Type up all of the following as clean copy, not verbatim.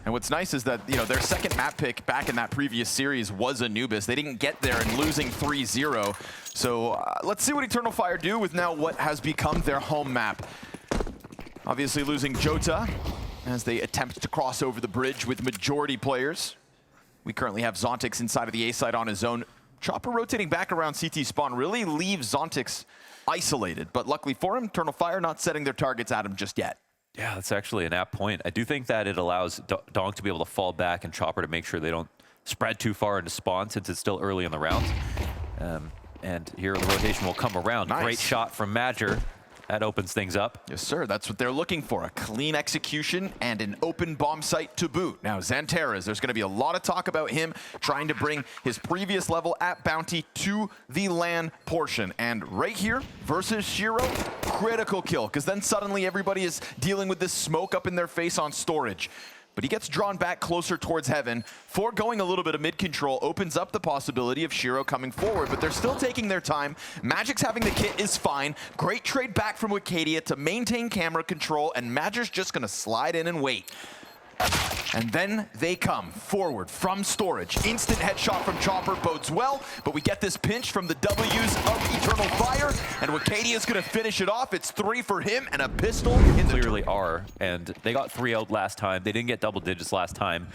And what's nice is that, their second map pick back in that previous series was ANUBIS. They didn't get there and losing 3-0. So let's see what eternalfire do with now what has become their home map. Obviously losing jottAAA as they attempt to cross over the bridge with majority players. We currently have XANTARES inside of the A site on his own. jottAAA rotating back around CT spawn really leaves XANTARES isolated. But luckily for him, eternalfire not setting their targets at him just yet. Yeah, that's actually an apt point. I do think that it allows Donk to be able to fall back and jottAAA to make sure they don't spread too far into spawn since it's still early in the round. And here the rotation will come around. Nice. Great shot from Major. That opens things up. Yes, sir. That's what they're looking for. A clean execution and an open bomb site to boot. Now, XANTARES, there's going to be a lot of talk about him trying to bring his previous level at Bounty to the LAN portion. And right here versus Shiro, critical kill, because then suddenly everybody is dealing with this smoke up in their face on storage. But he gets drawn back closer towards heaven. Foregoing a little bit of mid-control opens up the possibility of Shiro coming forward, but they're still taking their time. Magic's having the kit is fine. Great trade back from Wicadia to maintain camera control, and Magic's just gonna slide in and wait. And then they come forward from storage. Instant headshot from jottAAA bodes well, but we get this pinch from the W's of eternalfire, and Wicadia's gonna finish it off. It's 3 for him and a pistol in the Clearly are, and they got 3 out last time. They didn't get double digits last time,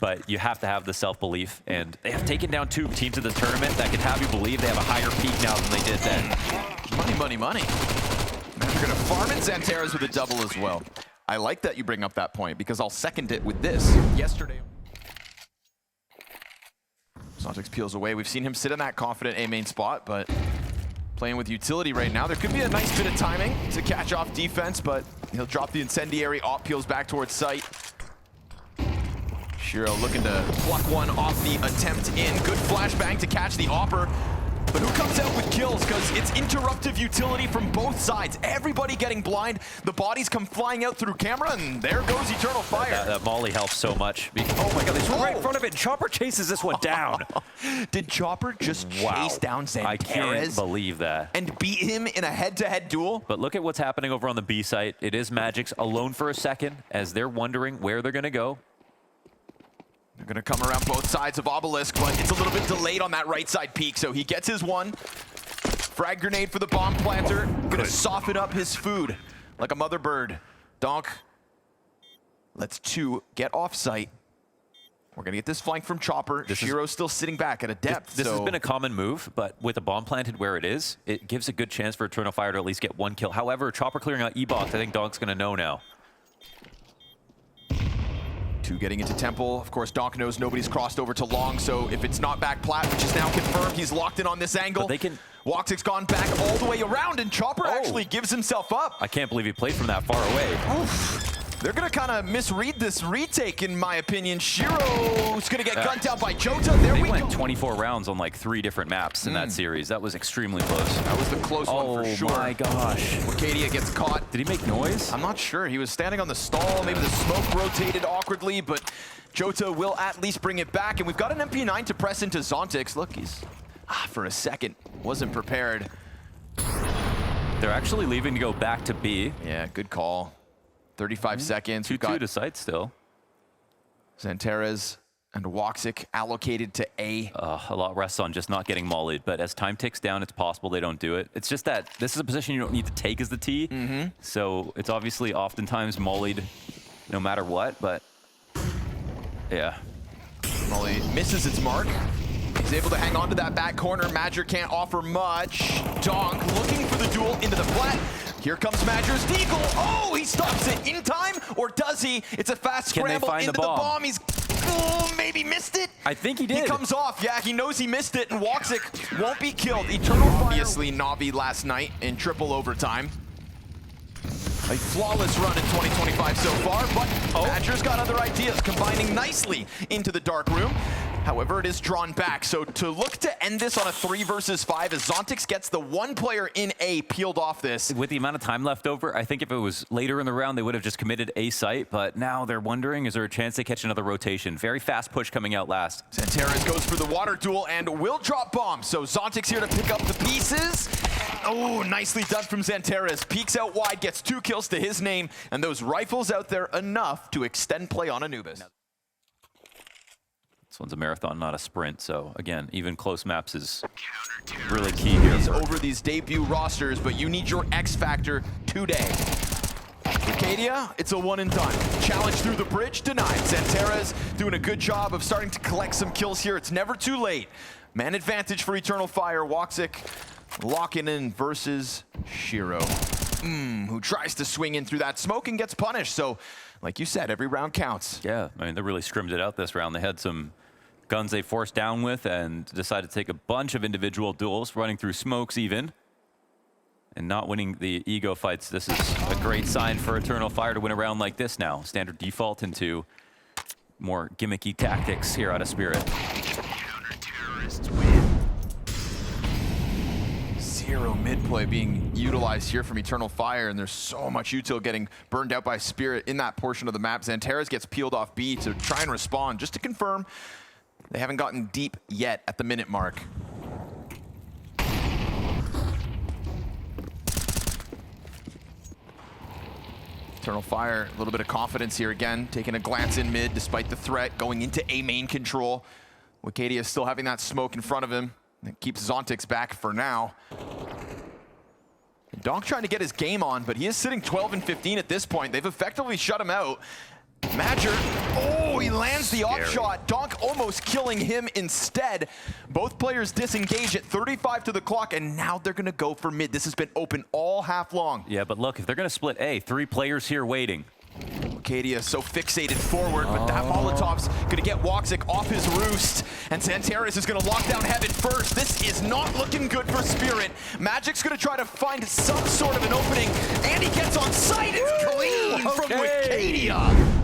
but you have to have the self-belief, and they have taken down 2 teams in the tournament that can have you believe they have a higher peak now than they did then. Money, money, money. And they're gonna farm in XANTARES with a double as well. I like that you bring up that point because I'll second it with this. Yesterday, XANTARES peels away. We've seen him sit in that confident A main spot, but playing with utility right now. There could be a nice bit of timing to catch off defense, but he'll drop the incendiary. Op peels back towards site. Shiro looking to pluck one off the attempt in. Good flashbang to catch the Opper. But who comes out with kills? Because it's interruptive utility from both sides. Everybody getting blind. The bodies come flying out through camera, and there goes eternalfire. That Molly helps so much. Oh my god, he's right in front of it. jottAAA chases this one down. Did jottAAA just chase down XANTARES? I can't believe that. And beat him in a head-to-head duel? But look at what's happening over on the B site. It is Magic's alone for a second as they're wondering where they're going to go. They're going to come around both sides of Obelisk, but it's a little bit delayed on that right side peak, so he gets his one. Frag grenade for the bomb planter. Going to soften up his food like a mother bird. Donk lets 2 get off site. We're going to get this flank from jottAAA. Shiro's still sitting back at a depth. This has been a common move, but with a bomb planted where it is, it gives a good chance for eternalfire to at least get 1 kill. However, jottAAA clearing out E-box, I think Donk's going to know now. 2 getting into Temple. Of course, Donk knows nobody's crossed over to Long, so if it's not back plat, which is now confirmed, he's locked in on this angle. But they can... woxic's gone back all the way around, and jottAAA actually gives himself up. I can't believe he played from that far away. Oof. They're going to kind of misread this retake, in my opinion. Shiro's going to get gunned down by jottAAA. There we went go. 24 rounds on like 3 different maps in that series. That was extremely close. That was the close one for sure. Oh my gosh. Wicadia gets caught. Did he make noise? I'm not sure. He was standing on the stall. Maybe the smoke rotated awkwardly, but jottAAA will at least bring it back. And we've got an MP9 to press into XANTARES. Look, he's, for a second, wasn't prepared. They're actually leaving to go back to B. Yeah, good call. 35 seconds. 2-2 to site still. XANTARES and woxic allocated to A. A lot rests on just not getting mollied, but as time ticks down, it's possible they don't do it. It's just that this is a position you don't need to take as the T, so it's obviously oftentimes mollied no matter what, but yeah. Molly misses its mark. He's able to hang on to that back corner. Major can't offer much. Donk looking for the duel into the flat. Here comes Major's deagle. Oh, he stops it in time, or does he? It's a fast scramble into the bomb. He's maybe missed it. I think he did. He comes off. Yeah, he knows he missed it, and woxic won't be killed. eternalfire. Obviously, Navi last night in triple overtime. A flawless run in 2025 so far, but Major's got other ideas, combining nicely into the dark room. However, it is drawn back, so to look to end this on a 3 versus 5 as XANTARES gets the 1 player in A peeled off this. With the amount of time left over, I think if it was later in the round, they would have just committed A site, but now they're wondering, is there a chance they catch another rotation? Very fast push coming out last. XANTARES goes for the water duel and will drop bomb, so XANTARES here to pick up the pieces. Oh, nicely done from XANTARES. Peeks out wide, gets 2 kills to his name, and those rifles out there enough to extend play on ANUBIS. This one's a marathon, not a sprint. So again, even close maps is really key here. He's over these debut rosters, but you need your X factor today. Wicadia, it's a one and done. Challenge through the bridge, denied. XANTARES doing a good job of starting to collect some kills here. It's never too late. Man advantage for eternalfire. woxic locking in versus Shiro, who tries to swing in through that smoke and gets punished. So, like you said, every round counts. Yeah, I mean, they really scrimmed it out this round. They had some guns they forced down with and decided to take a bunch of individual duels, running through smokes even, and not winning the ego fights. This is a great sign for eternalfire to win a round like this now. Standard default into more gimmicky tactics here out of Spirit. Counter-terrorists win. Zero mid-play being utilized here from eternalfire, and there's so much util getting burned out by Spirit in that portion of the map. XANTARES gets peeled off B to try and respond, just to confirm they haven't gotten deep yet at the minute mark. eternalfire, a little bit of confidence here again, taking a glance in mid despite the threat, going into A main control. Wicadia still having that smoke in front of him. That keeps Zontix back for now. Donk trying to get his game on, but he is sitting 12 and 15 at this point. They've effectively shut him out. Madger, oh, he lands the off shot. Donk almost killing him instead. Both players disengage at 35 to the clock, and now they're gonna go for mid. This has been open all half long. Yeah, but look, if they're gonna split A, 3 players here waiting. Wicadia so fixated forward, but that Molotov's gonna get woxic off his roost, and XANTARES is gonna lock down heaven first. This is not looking good for Spirit. Magic's gonna try to find some sort of an opening, and he gets on sight. It's clean from Wicadia.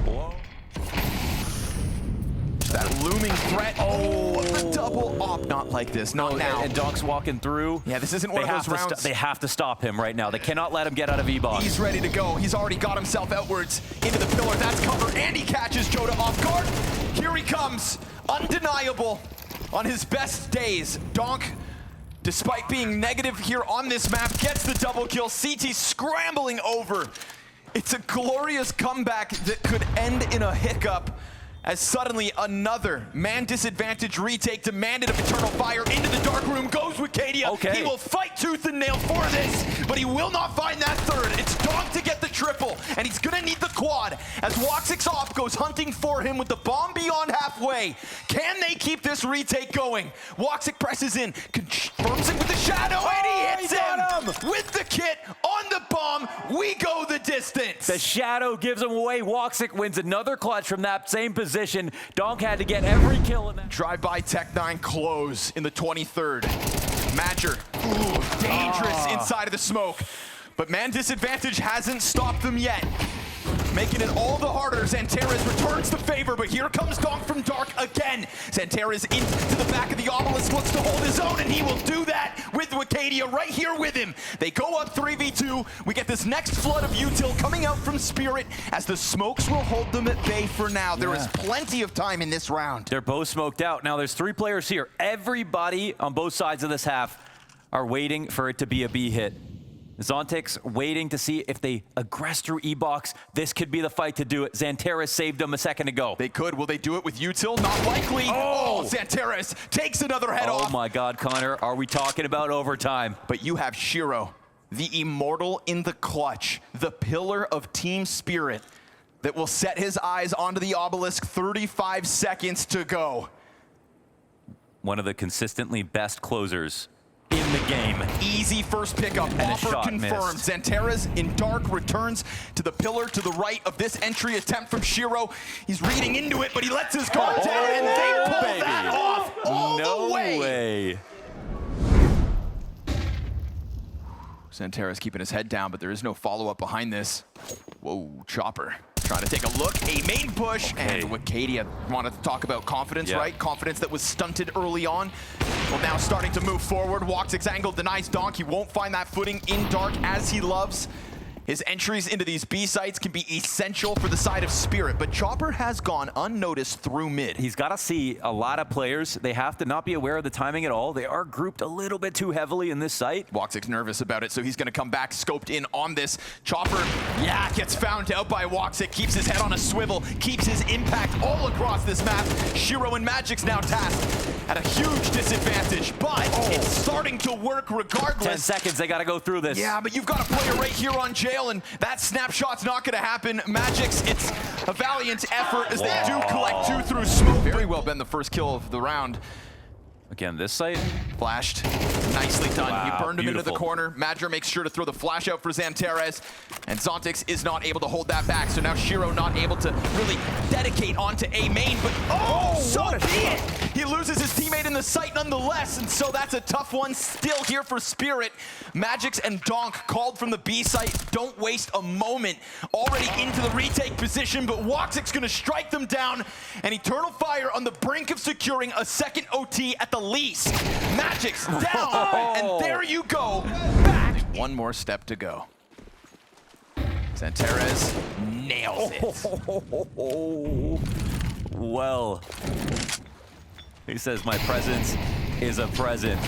That looming threat. Oh, the double op. Not like this, not now. And Donk's walking through. Yeah, this isn't one of those rounds. They have to stop him right now. They cannot let him get out of E-box. He's ready to go. He's already got himself outwards into the pillar. That's cover, and he catches jottAAA off guard. Here he comes, undeniable on his best days. Donk, despite being negative here on this map, gets the double kill. CT scrambling over. It's a glorious comeback that could end in a hiccup, as suddenly another man disadvantage retake demanded of eternalfire. Into the dark room goes Wicadia. Okay. He will fight tooth and nail for this, but he will not find that third. It's Donk to get the triple, and he's gonna need the quad as woxic's off goes hunting for him with the bomb beyond halfway. Can they keep this retake going? woxic presses in, confirms it with the shadow, and he hits him with the kit on the bomb. We go the distance. The shadow gives him away. woxic wins another clutch from that same position. Donk had to get every kill in that. Drive-by Tech9 close in the 23rd. Madger, ooh, dangerous inside of the smoke. But man disadvantage hasn't stopped them yet. Making it all the harder. XANTARES returns the favor, but here comes Donk from dark again. XANTARES into the back of the obelisk, looks to hold his own, and he will do that with Wicadia right here with him. They go up 3v2. We get this next flood of util coming out from Spirit, as the smokes will hold them at bay for now. There is plenty of time in this round. They're both smoked out. Now there's 3 players here. Everybody on both sides of this half are waiting for it to be a B hit. Zontix waiting to see if they aggress through E-box. This could be the fight to do it. XANTARES saved them a second ago. They could. Will they do it with util? Not likely. Oh, XANTARES takes another head off. Oh my God, Connor, are we talking about overtime? But you have Shiro, the immortal in the clutch, the pillar of Team Spirit that will set his eyes onto the obelisk. 35 seconds to go. One of the consistently best closers in the game. Easy first pickup, offer confirmed. XANTARES in dark returns to the pillar to the right of this entry attempt from Shiro. He's reading into it, but he lets his guard down, and they pull that off all the way. XANTARES keeping his head down, but there is no follow-up behind this. Whoa, Chopper trying to take a look. A main push, and Wicadia wanted to talk about confidence, right? Confidence that was stunted early on. Well, now starting to move forward. woxic's angle denies Donk. He won't find that footing in dark as he loves. His entries into these B sites can be essential for the side of Spirit, but Chopper has gone unnoticed through mid. He's got to see a lot of players. They have to not be aware of the timing at all. They are grouped a little bit too heavily in this site. woxic's nervous about it, so he's going to come back scoped in on this. Chopper, gets found out by woxic, keeps his head on a swivel, keeps his impact all across this map. Shiro and Magic's now tasked at a huge disadvantage, but it's starting to work regardless. 10 seconds, they got to go through this. Yeah, but you've got a player right here on jail, and that snapshot's not going to happen. Magic's, it's a valiant effort as they do collect 2 through smoke. Very well been the first kill of the round. Again, this site. Flashed. Nicely done. Wow, He burned him into the beautiful. corner. Madra makes sure to throw the flash out for XANTARES, and Zontix is not able to hold that back, so now Shiro not able to really dedicate onto A main, but so be it! He loses his teammate in the site nonetheless, and so that's a tough one still here for Spirit. Magic's and Donk called from the B site. Don't waste a moment. Already into the retake position, but woxic's gonna strike them down, and Eternal Fire on the brink of securing a second OT at the least. Magic's down, and there you go. Back. One more step to go. XANTARES nails it. Well, he says my presence is a present.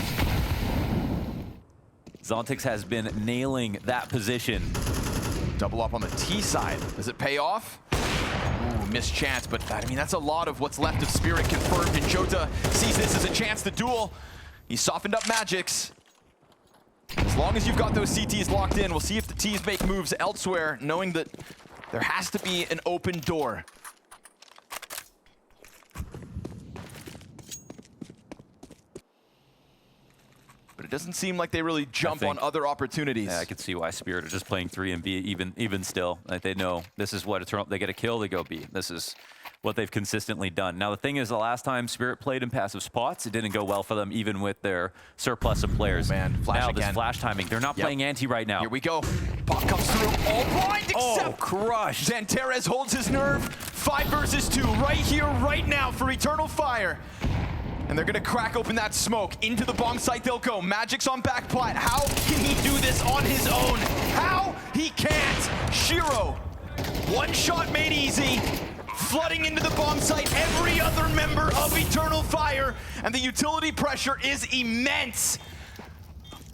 Zontix has been nailing that position. Double up on the T side. Does it pay off? Ooh, missed chance, but I mean, that's a lot of what's left of Spirit confirmed, and jottAAA sees this as a chance to duel. He softened up Magic's. As long as you've got those CTs locked in, we'll see if the Ts make moves elsewhere, knowing that there has to be an open door. But it doesn't seem like they really jump on other opportunities. Yeah, I can see why Spirit are just playing 3 and B even still. Like they know this is what Eternal, they get a kill, they go B. This is what they've consistently done. Now the thing is, the last time Spirit played in passive spots, it didn't go well for them, even with their surplus of players. Man, flash now again. This flash timing, they're not playing anti right now. Here we go. Pop comes through, all blind except crushed. XANTARES holds his nerve. 5 versus 2, right here, right now for Eternal Fire. And they're gonna crack open that smoke. Into the bomb site they'll go. Magic's on back plat. How can he do this on his own? How? He can't. Shiro, one shot made easy. Flooding into the bomb site, every other member of Eternal Fire, and the utility pressure is immense.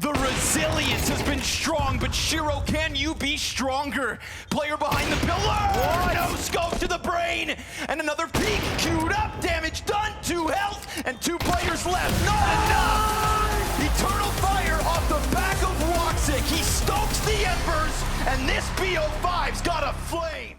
The resilience has been strong, but Shiro, can you be stronger? Player behind the pillar! No scope to the brain! And another peek queued up, damage done, 2 health, and 2 players left, not enough! Eternal Fire off the back of woxic, he stokes the embers, and this BO5's got a flame!